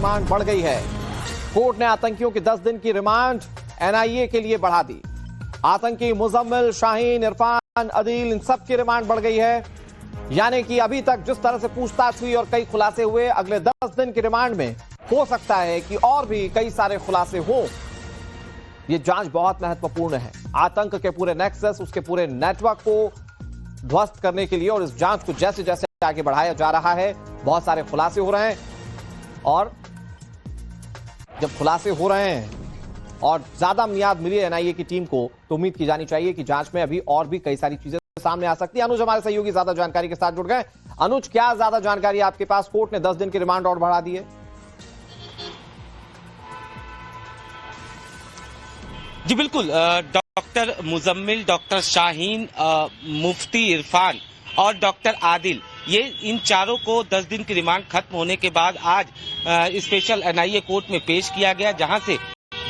Remand बढ़ गई है। कोर्ट ने आतंकियों की 10 दिन की रिमांड एनआईए के लिए बढ़ा दी। आतंकी मुजम्मिल, शाहीन, इरफान, अदील, इन सब की रिमांड बढ़ गई है। यानी कि अभी तक जिस तरह से पूछताछ हुई और कई खुलासे हुए, अगले 10 दिन की रिमांड में हो सकता है कि और भी कई सारे खुलासे हो। यह जांच बहुत महत्वपूर्ण है आतंक के पूरे नेक्सस, उसके पूरे नेटवर्क को ध्वस्त करने के लिए। और इस जांच को जैसे जैसे आगे बढ़ाया जा रहा है, बहुत सारे खुलासे हो रहे हैं। और जब खुलासे हो रहे हैं और ज्यादा मियाद मिली है एनआईए की टीम को, तो उम्मीद की जानी चाहिए कि जांच में अभी और भी कई सारी चीजें सामने आ सकती है। अनुज हमारे सहयोगी ज्यादा जानकारी के साथ जुड़ गए। अनुज, क्या ज्यादा जानकारी आपके पास? कोर्ट ने 10 दिन की रिमांड और बढ़ा दी है। जी बिल्कुल, डॉक्टर मुजम्मिल, डॉक्टर शाहीन, मुफ्ती इरफान और डॉक्टर आदिल, ये इन चारों को 10 दिन की रिमांड खत्म होने के बाद आज स्पेशल एनआईए कोर्ट में पेश किया गया, जहां से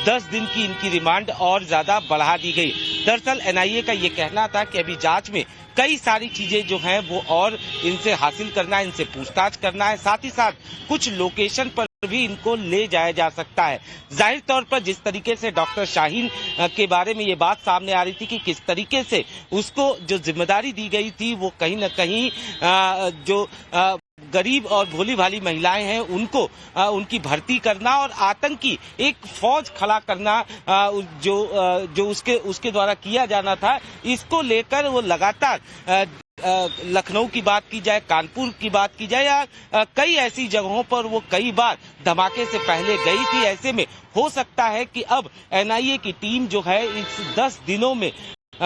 10 दिन की इनकी रिमांड और ज्यादा बढ़ा दी गई। दरअसल एनआईए का ये कहना था कि अभी जांच में कई सारी चीजें जो हैं वो और इनसे हासिल करना है, इनसे पूछताछ करना है, साथ ही साथ कुछ लोकेशन पर भी इनको ले जाया जा सकता है। जाहिर तौर पर जिस तरीके से डॉक्टर शाहीन के बारे में ये बात सामने आ रही थी कि किस तरीके से उसको जो जिम्मेदारी दी गई थी वो कहीं न कहीं जो गरीब और भोली भाली महिलाएं हैं उनको उनकी भर्ती करना और आतंकी एक फौज खड़ा करना जो उसके द्वारा किया जाना था, इसको लेकर वो लगातार लखनऊ की बात की जाए, कानपुर की बात की जाए या कई ऐसी जगहों पर वो कई बार धमाके से पहले गई थी। ऐसे में हो सकता है कि अब एनआईए की टीम जो है इस 10 दिनों में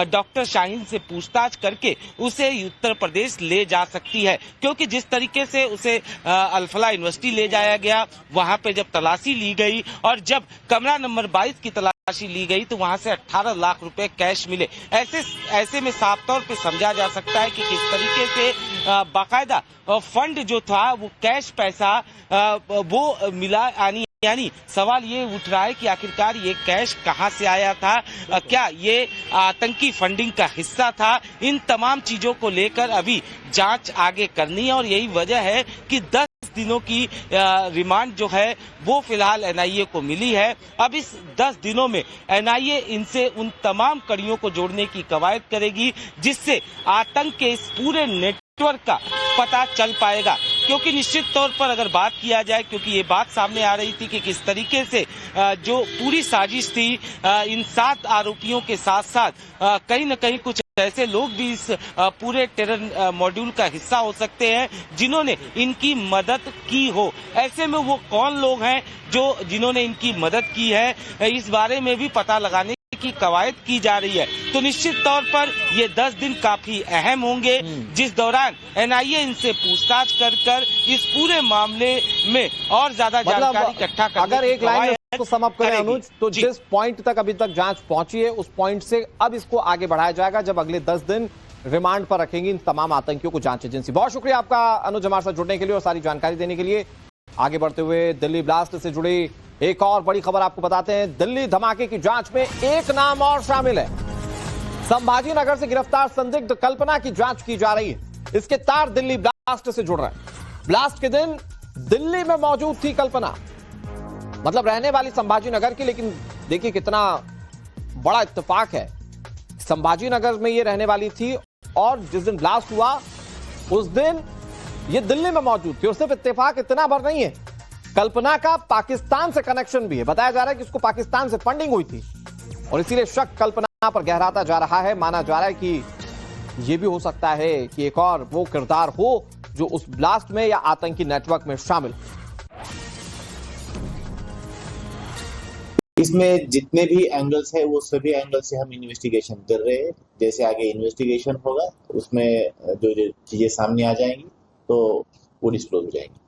डॉक्टर शाहीन से पूछताछ करके उसे उत्तर प्रदेश ले जा सकती है, क्योंकि जिस तरीके से उसे अल-फलाह यूनिवर्सिटी ले जाया गया, वहां पे जब तलाशी ली गई और जब कमरा नंबर 22 की तलाशी ली गई तो वहां से 18 लाख रुपए कैश मिले। ऐसे में साफ तौर पे समझा जा सकता है कि किस तरीके से बाकायदा फंड जो था वो कैश पैसा वो मिला। यानी सवाल ये उठ रहा है कि आखिरकार ये कैश कहां से आया था, क्या ये आतंकी फंडिंग का हिस्सा था? इन तमाम चीजों को लेकर अभी जांच आगे करनी है और यही वजह है कि 10 दिनों की रिमांड जो है वो फिलहाल एनआईए को मिली है। अब इस 10 दिनों में एनआईए इनसे उन तमाम कड़ियों को जोड़ने की कवायद करेगी जिससे आतंक के इस पूरे नेटवर्क का पता चल पाएगा। क्योंकि निश्चित तौर पर अगर बात किया जाए, क्योंकि ये बात सामने आ रही थी कि किस तरीके से जो पूरी साजिश थी, इन 7 आरोपियों के साथ साथ कहीं न कहीं कुछ ऐसे लोग भी इस पूरे टेरर मॉड्यूल का हिस्सा हो सकते हैं जिन्होंने इनकी मदद की हो। ऐसे में वो कौन लोग हैं जिन्होंने इनकी मदद की है, इस बारे में भी पता लगाने की कवायद की जा रही है। तो निश्चित तौर पर ये 10 दिन काफी अहम होंगे, जिस दौरान एनआईए इनसे पूछताछ कर इस पूरे मामले में और ज्यादा जानकारी इकट्ठा करने अगर एक लाइन को समअप करें अनुज, तो जिस पॉइंट तक अभी तक जांच पहुंची है उस पॉइंट से अब इसको आगे बढ़ाया जाएगा जब अगले 10 दिन रिमांड पर रखेंगे इन तमाम आतंकियों को जांच एजेंसी। बहुत शुक्रिया आपका अनुज, हमारे साथ जुड़ने के लिए और सारी जानकारी देने के लिए। आगे बढ़ते हुए दिल्ली ब्लास्ट से जुड़ी एक और बड़ी खबर आपको बताते हैं। दिल्ली धमाके की जांच में एक नाम और शामिल है। संभाजी नगर से गिरफ्तार संदिग्ध कल्पना की जांच की जा रही है। इसके तार दिल्ली ब्लास्ट से जुड़ रहे हैं। ब्लास्ट के दिन दिल्ली में मौजूद थी कल्पना, मतलब रहने वाली संभाजी नगर की, लेकिन देखिए कितना बड़ा इत्तेफाक है। संभाजी नगर में ये रहने वाली थी और जिस दिन ब्लास्ट हुआ उस दिन ये दिल्ली में मौजूद थी। और सिर्फ इत्तेफाक इतना भर नहीं है, कल्पना का पाकिस्तान से कनेक्शन भी है। बताया जा रहा है कि उसको पाकिस्तान से फंडिंग हुई थी और इसीलिए शक कल्पना पर गहराता जा रहा है। माना जा रहा है कि यह भी हो सकता है कि एक और वो किरदार हो जो उस ब्लास्ट में या आतंकी नेटवर्क में शामिल। इसमें जितने भी एंगल्स है वो सभी एंगल से हम इन्वेस्टिगेशन कर रहे हैं। जैसे आगे इन्वेस्टिगेशन होगा उसमें जो चीजें सामने आ जाएंगी तो वो डिस्क्लोज हो जाएंगी।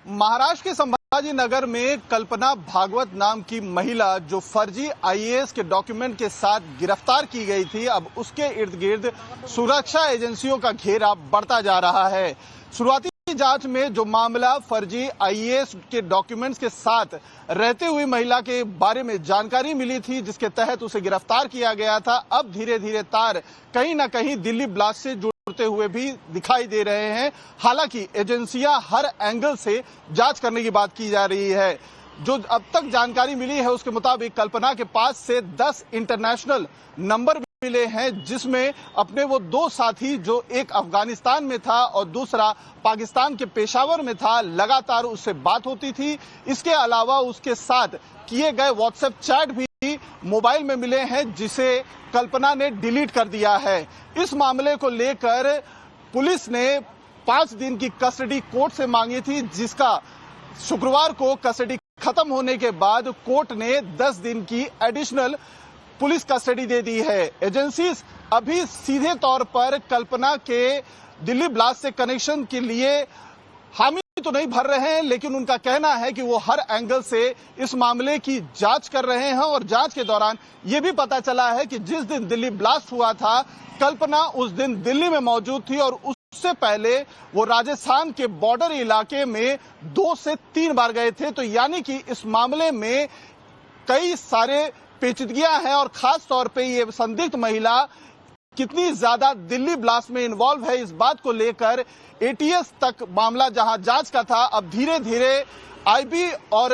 महाराष्ट्र के संभाजी नगर में कल्पना भागवत नाम की महिला जो फर्जी आईएएस के डॉक्यूमेंट के साथ गिरफ्तार की गई थी, अब उसके इर्द गिर्द सुरक्षा एजेंसियों का घेरा बढ़ता जा रहा है। शुरुआती जांच में जो मामला फर्जी आईएएस के डॉक्यूमेंट्स के साथ रहते हुए महिला के बारे में जानकारी मिली थी, जिसके तहत उसे गिरफ्तार किया गया था, अब धीरे धीरे तार कहीं ना कहीं दिल्ली ब्लास्ट से जुड़ उड़ते हुए भी दिखाई दे रहे हैं। हालांकि एजेंसियां हर एंगल से जांच करने की बात की जा रही है। जो अब तक जानकारी मिली है उसके मुताबिक कल्पना के पास से 10 इंटरनेशनल नंबर मिले हैं, जिसमें अपने वो 2 साथी, जो एक अफगानिस्तान में था और दूसरा पाकिस्तान के पेशावर में था, लगातार उससे बात होती थी। इसके अलावा उसके साथ किए गए व्हाट्सएप चैट भी मोबाइल में मिले हैं, जिसे कल्पना ने डिलीट कर दिया है। इस मामले को लेकर पुलिस ने 5 दिन की कस्टडी कोर्ट से मांगी थी, जिसका शुक्रवार को कस्टडी खत्म होने के बाद कोर्ट ने 10 दिन की एडिशनल पुलिस कस्टडी दे दी है। एजेंसीज अभी सीधे तौर पर कल्पना के दिल्ली ब्लास्ट से कनेक्शन के लिए हामी तो नहीं भर रहे हैं, लेकिन उनका कहना है कि वो हर एंगल से इस मामले की जांच कर रहे हैं। और जांच के दौरान ये भी पता चला है कि जिस दिन दिल्ली ब्लास्ट हुआ था, कल्पना उस दिन दिल्ली में मौजूद थी और उससे पहले वो राजस्थान के बॉर्डर इलाके में 2 से 3 बार गए थे। तो यानी कि इस मामले में कई सारे पेचीदगियां हैं और खास तौर पे ये संदिग्ध महिला कितनी ज्यादा दिल्ली ब्लास्ट में इन्वॉल्व है, इस बात को लेकर एटीएस तक मामला जहां जांच का था, अब धीरे धीरे आईबी और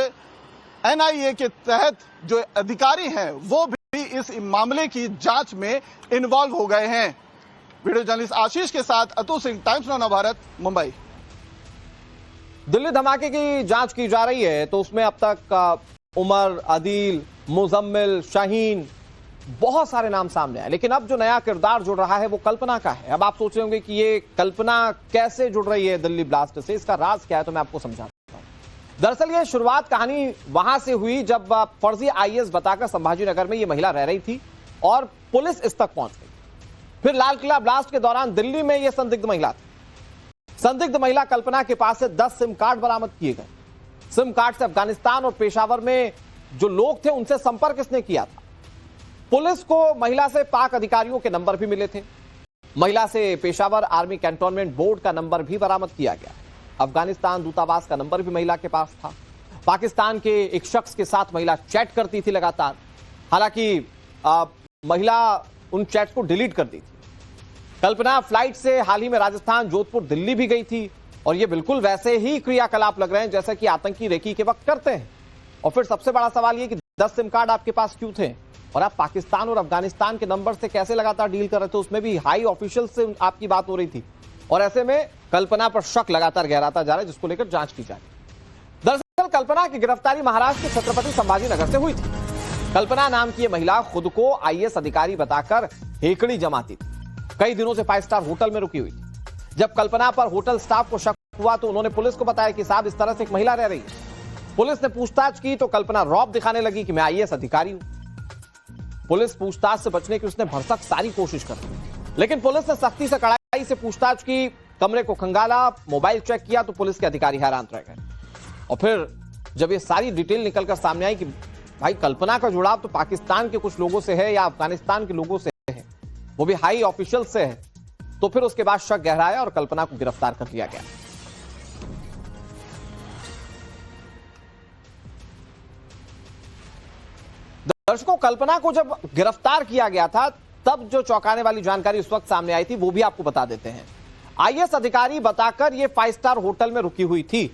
एनआईए के तहत जो अधिकारी हैं वो भी इस मामले की जांच में इन्वॉल्व हो गए हैं। वीडियो जर्नलिस्ट आशीष के साथ अतुल सिंह, टाइम्स नाउ नवभारत, मुंबई। दिल्ली धमाके की जांच की जा रही है, तो उसमें अब तक उमर, आदिल, मुजम्मिल, शाहीन, बहुत सारे नाम सामने आए। लेकिन अब जो नया किरदार जुड़ रहा है वो कल्पना का है। अब आप सोच रहे होंगे कि ये कल्पना कैसे जुड़ रही है दिल्ली ब्लास्ट से, इसका राज क्या है, तो मैं आपको समझाता हूं। दरअसल ये शुरुआत कहानी वहां से हुई जब फर्जी आईएएस बताकर संभाजीनगर में ये महिला रह रही थी और पुलिस इस तक पहुंच गई। फिर लाल किला ब्लास्ट के दौरान दिल्ली में यह संदिग्ध महिला थी। संदिग्ध महिला कल्पना के पास से 10 सिम कार्ड बरामद किए गए। सिम कार्ड से अफगानिस्तान और पेशावर में जो लोग थे उनसे संपर्क इसने किया था। पुलिस को महिला से पाक अधिकारियों के नंबर भी मिले थे। महिला से पेशावर आर्मी कैंटोनमेंट बोर्ड का नंबर भी बरामद किया गया। अफगानिस्तान दूतावास का नंबर भी महिला के पास था। पाकिस्तान के एक शख्स के साथ महिला चैट करती थी लगातार। हालांकि महिला उन चैट्स को डिलीट कर दी थी। कल्पना फ्लाइट से हाल ही में राजस्थान, जोधपुर, दिल्ली भी गई थी और ये बिल्कुल वैसे ही क्रियाकलाप लग रहे हैं जैसे कि आतंकी रेकी के वक्त करते हैं। और फिर सबसे बड़ा सवाल ये कि 10 सिम कार्ड आपके पास क्यों थे और आप पाकिस्तान और अफगानिस्तान के नंबर से कैसे लगातार डील कर रहे थे? उसमें भी हाई ऑफिशियल से आपकी बात हो रही थी और ऐसे में कल्पना पर शक लगातार गहराता जा रहा है, जिसको लेकर जांच की जा रही है। दरअसल कल्पना की गिरफ्तारी महाराष्ट्र के छत्रपति संभाजीनगर से हुई थी। कल्पना नाम की यह महिला खुद को आईएएस अधिकारी बताकर हेकड़ी जमाती थी। कई दिनों से 5 स्टार होटल में रुकी हुई थी। जब कल्पना पर होटल स्टाफ को शक हुआ तो उन्होंने पुलिस को बताया कि साहब इस तरह से एक महिला रह रही है। पुलिस ने पूछताछ की तो कल्पना रौब दिखाने लगी कि मैं आईएएस अधिकारी हूं। पुलिस पूछताछ से बचने की उसने भरसक सारी कोशिश कर ली, लेकिन पुलिस ने सख्ती से कड़ाई से पूछताछ की, कमरे को खंगाला, मोबाइल चेक किया तो पुलिस के अधिकारी हैरान रह गए। और फिर जब ये सारी डिटेल निकलकर सामने आई कि भाई कल्पना का जुड़ाव तो पाकिस्तान के कुछ लोगों से है या अफगानिस्तान के लोगों से है, वो भी हाई ऑफिशियल से है, तो फिर उसके बाद शक गहराया और कल्पना को गिरफ्तार कर लिया गया। दर्शकों, कल्पना को जब गिरफ्तार किया गया था तब जो चौंकाने वाली जानकारी उस वक्त सामने आई थी वो भी आपको बता देते हैं। आईएएस अधिकारी बताकर ये 5 स्टार होटल में रुकी हुई थी।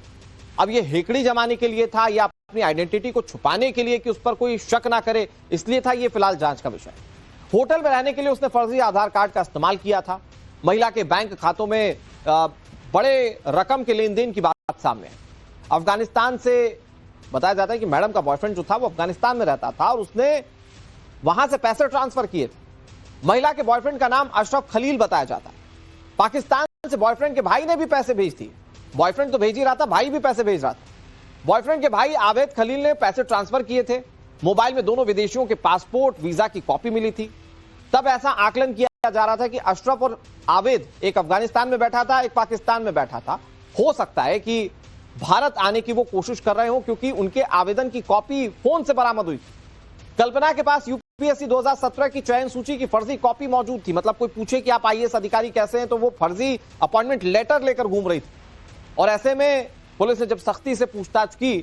अब ये हेकड़ी जमाने के लिए था या अपनी आइडेंटिटी को छुपाने के लिए कि उस पर कोई शक ना करे, इसलिए था, ये फिलहाल जांच का विषय। होटल में रहने के लिए उसने फर्जी आधार कार्ड का इस्तेमाल किया था। महिला के बैंक खातों में बड़े रकम के लेन देन की बात सामने है। अफगानिस्तान से बताया जाता है कि मैडम का बॉयफ्रेंड जो था वो अफगानिस्तान में रहता था और उसने वहां से पैसे ट्रांसफर किए थे। महिला के बॉयफ्रेंड का नाम अशरफ खलील बताया जाता है। पाकिस्तान से बॉयफ्रेंड के भाई ने भी पैसे भेज दिए। बॉयफ्रेंड तो भेज ही रहा था, भाई भी पैसे भेज रहा था। बॉयफ्रेंड के भाई आवेद खलील ने पैसे ट्रांसफर किए थे। मोबाइल में दोनों विदेशियों के पासपोर्ट, वीजा की कॉपी मिली थी। तब ऐसा आकलन किया जा रहा था कि अशरफ और आवेद, एक अफगानिस्तान में बैठा था, एक पाकिस्तान में बैठा था। हो सकता है कि भारत आने की वो कोशिश कर रहे हो क्योंकि उनके आवेदन की कॉपी फोन से बरामद हुई थी। कल्पना के पास यूपीएससी 2017 की चयन सूची की फर्जी कॉपी मौजूद थी। मतलब कोई पूछे कि आप आईएएस अधिकारी कैसे हैं तो वो फर्जी अपॉइंटमेंट लेटर लेकर घूम रही थी। और ऐसे में पुलिस ने जब सख्ती से पूछताछ की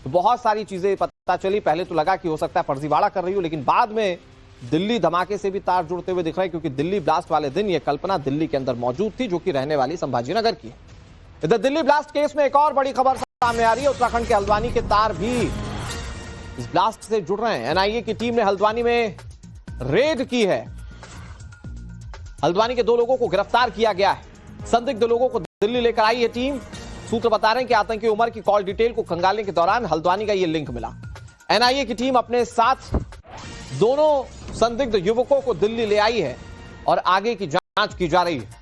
तो बहुत सारी चीजें पता चली। पहले तो लगा कि हो सकता है फर्जीवाड़ा कर रही हो, लेकिन बाद में दिल्ली धमाके से भी तार जुड़ते हुए दिख रहे हैं, क्योंकि दिल्ली ब्लास्ट वाले दिन ये कल्पना दिल्ली के अंदर मौजूद थी, जो कि रहने वाली संभाजीनगर की है। इधर दिल्ली ब्लास्ट केस में एक और बड़ी खबर सामने आ रही है। उत्तराखंड के हल्द्वानी के तार भी इस ब्लास्ट से जुड़ रहे हैं। एनआईए की टीम ने हल्द्वानी में रेड की है। हल्द्वानी के 2 लोगों को गिरफ्तार किया गया है। संदिग्ध लोगों को दिल्ली लेकर आई है टीम। सूत्र बता रहे हैं कि आतंकी उमर की कॉल डिटेल को खंगालने के दौरान हल्द्वानी का यह लिंक मिला। एनआईए की टीम अपने साथ दोनों संदिग्ध युवकों को दिल्ली ले आई है और आगे की जांच की जा रही है।